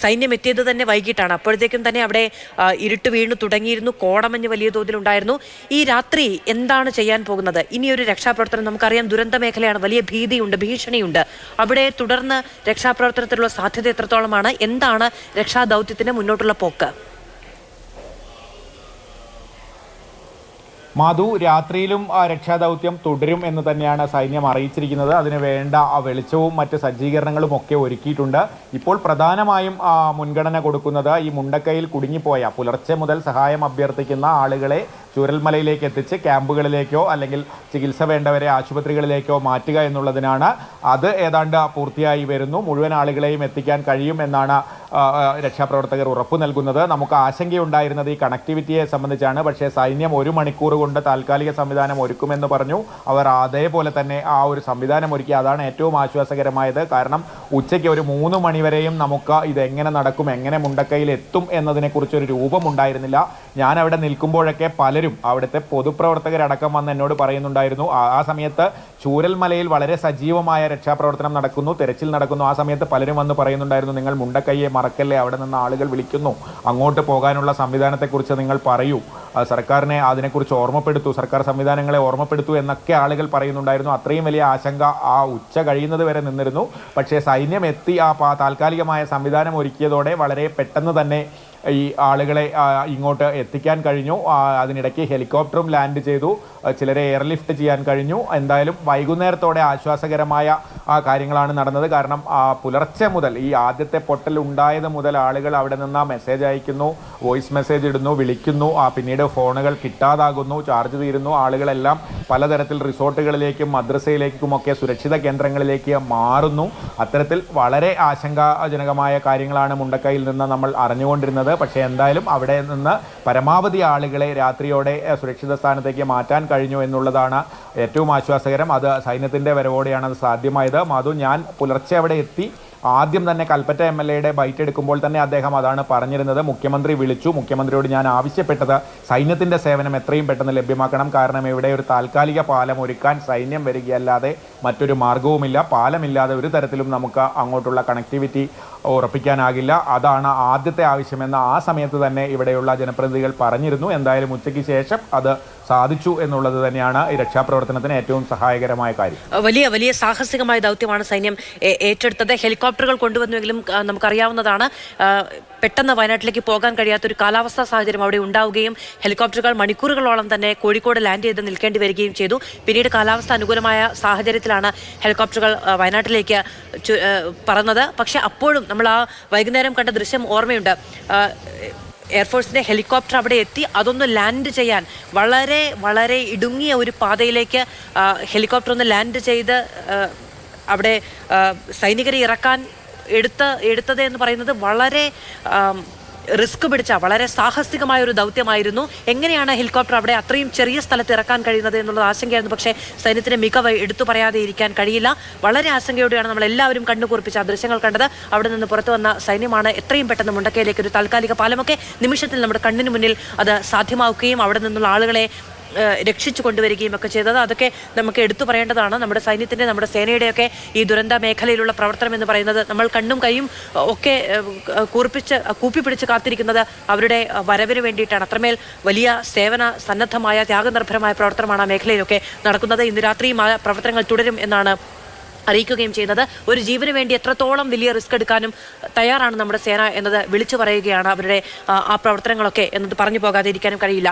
സൈന്യം എത്തിയത് തന്നെ വൈകിട്ടാണ്. അപ്പോഴത്തേക്കും തന്നെ അവിടെ ഇരുട്ട് വീണു തുടങ്ങിയിരുന്നു. കോടമഞ്ഞ് വലിയ തോതിലുണ്ടായിരുന്നു. ഈ രാത്രി എന്താണ് ചെയ്യാൻ പോകുന്നത്? ഇനിയൊരു രക്ഷാപ്രവർത്തനം, നമുക്കറിയാം ദുരന്ത മേഖലയാണ്, വലിയ ഭീതിയുണ്ട്, ഭീഷണിയുണ്ട്. അവിടെ തുടർന്ന് രക്ഷാപ്രവർത്തനത്തിലുള്ള സാധ്യത എത്രത്തോളമാണ്? എന്താണ് രക്ഷാദൗത്യത്തിന് മുന്നോട്ടുള്ള പോക്ക്? മാധു, രാത്രിയിലും രക്ഷാദൗത്യം തുടരും എന്ന് തന്നെയാണ് സൈന്യം അറിയിച്ചിരിക്കുന്നത്. അതിന് വേണ്ട വെളിച്ചവും മറ്റ് സജ്ജീകരണങ്ങളും ഒക്കെ ഒരുക്കിയിട്ടുണ്ട്. ഇപ്പോൾ പ്രധാനമായും മുൻഗണന കൊടുക്കുന്നത് ഈ മുണ്ടക്കയിൽ കുടുങ്ങിപ്പോയ പുലർച്ചെ മുതൽ സഹായം അഭ്യർത്ഥിക്കുന്ന ആളുകളെ ചൂരൽമലയിലേക്ക് എത്തിച്ച് ക്യാമ്പുകളിലേക്കോ അല്ലെങ്കിൽ ചികിത്സ വേണ്ടവരെ ആശുപത്രികളിലേക്കോ മാറ്റുക എന്നുള്ളതിനാണ്. അത് ഏതാണ്ട് പൂർത്തിയായി വരുന്നു. മുഴുവൻ ആളുകളെയും എത്തിക്കാൻ കഴിയും എന്നാണ് രക്ഷാപ്രവർത്തകർ ഉറപ്പു നൽകുന്നത്. നമുക്ക് ആശങ്കയുണ്ടായിരുന്നത് ഈ കണക്ടിവിറ്റിയെ സംബന്ധിച്ചാണ്. പക്ഷേ സൈന്യം 1 മണിക്കൂർ കൊണ്ട് താൽക്കാലിക സംവിധാനം ഒരുക്കുമെന്ന് പറഞ്ഞു. അവർ അതേപോലെ തന്നെ ആ ഒരു സംവിധാനം ഒരുക്കി. അതാണ് ഏറ്റവും ആശ്വാസകരമായത്. കാരണം ഉച്ചയ്ക്ക് ഒരു 3 മണിവരെയും നമുക്ക് ഇതെങ്ങനെ നടക്കും, എങ്ങനെ മുണ്ടക്കയിൽ എത്തും എന്നതിനെക്കുറിച്ചൊരു രൂപമുണ്ടായിരുന്നില്ല. ഞാൻ അവിടെ നിൽക്കുമ്പോഴൊക്കെ പലരും അവിടുത്തെ പൊതുപ്രവർത്തകരടക്കം വന്ന് എന്നോട് പറയുന്നുണ്ടായിരുന്നു, ആ സമയത്ത് ചൂരൽമലയിൽ വളരെ സജീവമായ രക്ഷാപ്രവർത്തനം നടക്കുന്നു, തെരച്ചിൽ നടക്കുന്നു. ആ സമയത്ത് പലരും വന്ന് പറയുന്നുണ്ടായിരുന്നു, നിങ്ങൾ മുണ്ടക്കൈയെ മറക്കല്ലേ, അവിടെ നിന്ന് ആളുകൾ വിളിക്കുന്നു, അങ്ങോട്ട് പോകാനുള്ള സംവിധാനത്തെക്കുറിച്ച് നിങ്ങൾ പറയൂ, സർക്കാരിനെ അതിനെക്കുറിച്ച് ഓർമ്മപ്പെടുത്തൂ, സർക്കാർ സംവിധാനങ്ങളെ ഓർമ്മപ്പെടുത്തൂ എന്നൊക്കെ ആളുകൾ പറയുന്നുണ്ടായിരുന്നു. അത്രയും വലിയ ആശങ്ക ആ ഉച്ച കഴിയുന്നത് വരെ നിന്നിരുന്നു. പക്ഷേ സൈന്യം എത്തി ആ താൽക്കാലികമായ സംവിധാനം ഒരുക്കിയതോടെ വളരെ പെട്ടെന്ന് തന്നെ ഈ ആളുകളെ ഇങ്ങോട്ട് എത്തിക്കാൻ കഴിഞ്ഞു. അതിനിടയ്ക്ക് ഹെലികോപ്റ്ററും ലാൻഡ് ചെയ്തു, ചിലരെ എയർലിഫ്റ്റ് ചെയ്യാൻ കഴിഞ്ഞു. എന്തായാലും വൈകുന്നേരത്തോടെ ആശ്വാസകരമായ കാര്യങ്ങളാണ് നടന്നത്. കാരണം പുലർച്ചെ മുതൽ ഈ ആദ്യത്തെ പൊട്ടൽ ഉണ്ടായത് മുതൽ ആളുകൾ അവിടെ നിന്ന് മെസ്സേജ് അയക്കുന്നു, വോയിസ് മെസ്സേജ് ഇടുന്നു, വിളിക്കുന്നു, പിന്നീട് ഫോണുകൾ കിട്ടാതാകുന്നു, ചാർജ് തീരുന്നു. ആളുകളെല്ലാം പലതരത്തിൽ റിസോർട്ടുകളിലേക്കും മദ്രസയിലേക്കുമൊക്കെ സുരക്ഷിത കേന്ദ്രങ്ങളിലേക്ക് മാറുന്നു. അത്തരത്തിൽ വളരെ ആശങ്കാജനകമായ കാര്യങ്ങളാണ് മുണ്ടക്കയിൽ നിന്ന് നമ്മൾ അറിഞ്ഞുകൊണ്ടിരുന്നത്. പക്ഷേ എന്തായാലും അവിടെ നിന്ന് പരമാവധി ആളുകളെ രാത്രിയോടെ സുരക്ഷിത സ്ഥാനത്തേക്ക് മാറ്റാൻ കഴിഞ്ഞു എന്നുള്ളതാണ് ഏറ്റവും ആശ്വാസകരം. അത് സൈന്യത്തിൻ്റെ വരവോടെയാണ് അത് സാധ്യമായത്. മാധു, ഞാൻ പുലർച്ചെ അവിടെ എത്തി. ആദ്യം തന്നെ കൽപ്പറ്റ MLA ബൈറ്റ് എടുക്കുമ്പോൾ തന്നെ അദ്ദേഹം അതാണ് പറഞ്ഞിരുന്നത്. മുഖ്യമന്ത്രി വിളിച്ചു. മുഖ്യമന്ത്രിയോട് ഞാൻ ആവശ്യപ്പെട്ടത് സൈന്യത്തിൻ്റെ സേവനം എത്രയും പെട്ടെന്ന് ലഭ്യമാക്കണം. കാരണം ഇവിടെ ഒരു താൽക്കാലിക പാലം ഒരുക്കാൻ സൈന്യം വരികയല്ലാതെ മറ്റൊരു മാർഗവുമില്ല. പാലമില്ലാതെ ഒരു തരത്തിലും നമുക്ക് അങ്ങോട്ടുള്ള കണക്ടിവിറ്റി ഉറപ്പിക്കാനാകില്ല. അതാണ് ആദ്യത്തെ ആവശ്യമെന്ന് ആ സമയത്ത് തന്നെ ഇവിടെയുള്ള ജനപ്രതിനിധികൾ പറഞ്ഞിരുന്നു. എന്തായാലും ഉച്ചയ്ക്ക് ശേഷം അത് സാധിച്ചു എന്നുള്ളത് തന്നെയാണ് ഈ രക്ഷാപ്രവർത്തനത്തിന് ഏറ്റവും സഹായകരമായ കാര്യം. വലിയ വലിയ സാഹസികമായ ദൗത്യമാണ് സൈന്യം ഏറ്റെടുത്തത്. ഹെലികോപ്റ്ററുകൾ കൊണ്ടുവന്നുവെങ്കിലും നമുക്കറിയാവുന്നതാണ് പെട്ടെന്ന് വയനാട്ടിലേക്ക് പോകാൻ കഴിയാത്തൊരു കാലാവസ്ഥാ സാഹചര്യം അവിടെ ഉണ്ടാവുകയും ഹെലികോപ്റ്ററുകൾ മണിക്കൂറുകളോളം തന്നെ കോഴിക്കോട് ലാൻഡ് ചെയ്ത് നിൽക്കേണ്ടി വരികയും ചെയ്തു. പിന്നീട് കാലാവസ്ഥ അനുകൂലമായ സാഹചര്യത്തിലാണ് ഹെലികോപ്റ്ററുകൾ വയനാട്ടിലേക്ക് പറന്നത്. പക്ഷെ അപ്പോഴും നമ്മൾ ആ വൈകുന്നേരം കണ്ട ദൃശ്യം ഓർമ്മയുണ്ട്. എയർഫോഴ്സിൻ്റെ ഹെലികോപ്റ്റർ അവിടെ എത്തി അതൊന്ന് ലാൻഡ് ചെയ്യാൻ വളരെ വളരെ ഇടുങ്ങിയ ഒരു പാതയിലേക്ക് ഹെലികോപ്റ്റർ ഒന്ന് ലാൻഡ് ചെയ്ത് അവിടെ സൈനികരെ ഇറക്കാൻ എടുത്തത് എന്ന് പറയുന്നത് വളരെ റിസ്ക് പിടിച്ച വളരെ സാഹസികമായ ഒരു ദൗത്യമായിരുന്നു. എങ്ങനെയാണ് ഹെലികോപ്റ്റർ അവിടെ അത്രയും ചെറിയ സ്ഥലത്ത് ഇറക്കാൻ കഴിയുന്നത് എന്നുള്ളത് ആശങ്കയായിരുന്നു. പക്ഷേ സൈന്യത്തിൻ്റെ മികവ് എടുത്തു പറയാതെ ഇരിക്കാൻ കഴിയില്ല. വളരെ ആശങ്കയോടെയാണ് നമ്മൾ എല്ലാവരും കണ്ണുകുറിപ്പിച്ച ദൃശ്യങ്ങൾ കണ്ടത്. അവിടെ നിന്ന് പുറത്തു വന്ന സൈന്യമാണ് എത്രയും പെട്ടെന്ന് മുണ്ടക്കയിലേക്ക് ഒരു താൽക്കാലിക പാലമൊക്കെ നിമിഷത്തിൽ നമ്മുടെ കണ്ണിന് മുന്നിൽ അത് സാധ്യമാക്കുകയും അവിടെ നിന്നുള്ള ആളുകളെ രക്ഷിച്ചു കൊണ്ടുവരികയും ഒക്കെ ചെയ്തത്. അതൊക്കെ നമുക്ക് എടുത്തു പറയേണ്ടതാണ്. നമ്മുടെ സൈന്യത്തിൻ്റെ, നമ്മുടെ സേനയുടെയൊക്കെ ഈ ദുരന്ത മേഖലയിലുള്ള പ്രവർത്തനം എന്ന് പറയുന്നത് നമ്മൾ കണ്ണും കൈയും ഒക്കെ കൂപ്പിപ്പിടിച്ച് കാത്തിരിക്കുന്നത് അവരുടെ വരവിന് വേണ്ടിയിട്ടാണ്. അത്രമേൽ വലിയ സേവന സന്നദ്ധമായ ത്യാഗനിർഭരമായ പ്രവർത്തനമാണ് ആ മേഖലയിലൊക്കെ നടക്കുന്നത്. ഇന്ന് രാത്രിയും ആ പ്രവർത്തനങ്ങൾ തുടരും എന്നാണ് അറിയിക്കുകയും ചെയ്യുന്നത്. ഒരു ജീവന് വേണ്ടി എത്രത്തോളം വലിയ റിസ്ക് എടുക്കാനും തയ്യാറാണ് നമ്മുടെ സേന എന്നത് വിളിച്ചു പറയുകയാണ്. അവരുടെ ആ പ്രവർത്തനങ്ങളൊക്കെ എന്നത് പറഞ്ഞു പോകാതെ ഇരിക്കാനും കഴിയില്ല.